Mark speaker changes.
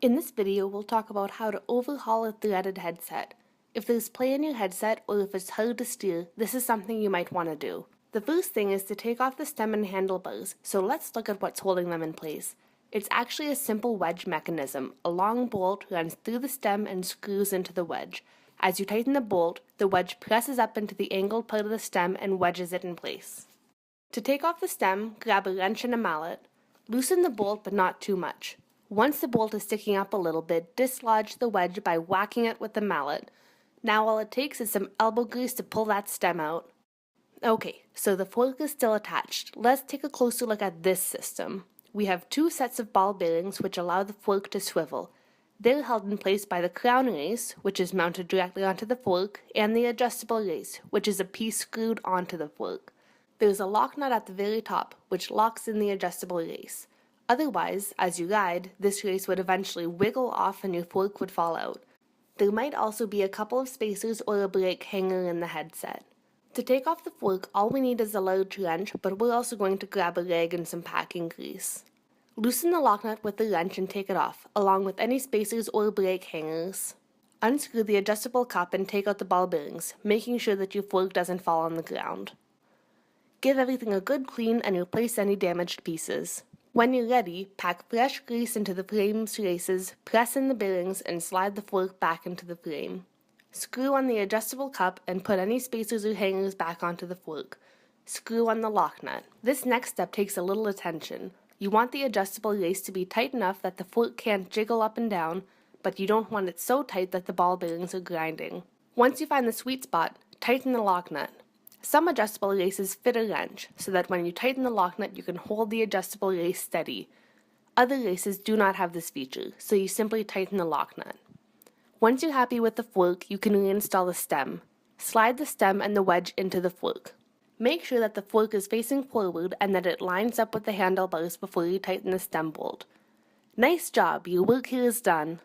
Speaker 1: In this video, we'll talk about how to overhaul a threaded headset. If there's play in your headset or if it's hard to steer, this is something you might want to do. The first thing is to take off the stem and handlebars, so let's look at what's holding them in place. It's actually a simple wedge mechanism. A long bolt runs through the stem and screws into the wedge. As you tighten the bolt, the wedge presses up into the angled part of the stem and wedges it in place. To take off the stem, grab a wrench and a mallet. Loosen the bolt but not too much. Once the bolt is sticking up a little bit, dislodge the wedge by whacking it with the mallet. Now all it takes is some elbow grease to pull that stem out. Okay, so the fork is still attached. Let's take a closer look at this system. We have two sets of ball bearings which allow the fork to swivel. They're held in place by the crown race, which is mounted directly onto the fork, and the adjustable race, which is a piece screwed onto the fork. There's a lock nut at the very top, which locks in the adjustable race. Otherwise, as you ride, this race would eventually wiggle off and your fork would fall out. There might also be a couple of spacers or a brake hanger in the headset. To take off the fork, all we need is a large wrench, but we're also going to grab a rag and some packing grease. Loosen the lock nut with the wrench and take it off, along with any spacers or brake hangers. Unscrew the adjustable cup and take out the ball bearings, making sure that your fork doesn't fall on the ground. Give everything a good clean and replace any damaged pieces. When you're ready, pack fresh grease into the frame's races, press in the bearings, and slide the fork back into the frame. Screw on the adjustable cup and put any spacers or hangers back onto the fork. Screw on the lock nut. This next step takes a little attention. You want the adjustable race to be tight enough that the fork can't jiggle up and down, but you don't want it so tight that the ball bearings are grinding. Once you find the sweet spot, tighten the lock nut. Some adjustable races fit a wrench, so that when you tighten the lock nut you can hold the adjustable race steady. Other races do not have this feature, so you simply tighten the lock nut. Once you're happy with the fork, you can reinstall the stem. Slide the stem and the wedge into the fork. Make sure that the fork is facing forward and that it lines up with the handlebars before you tighten the stem bolt. Nice job, your work here is done.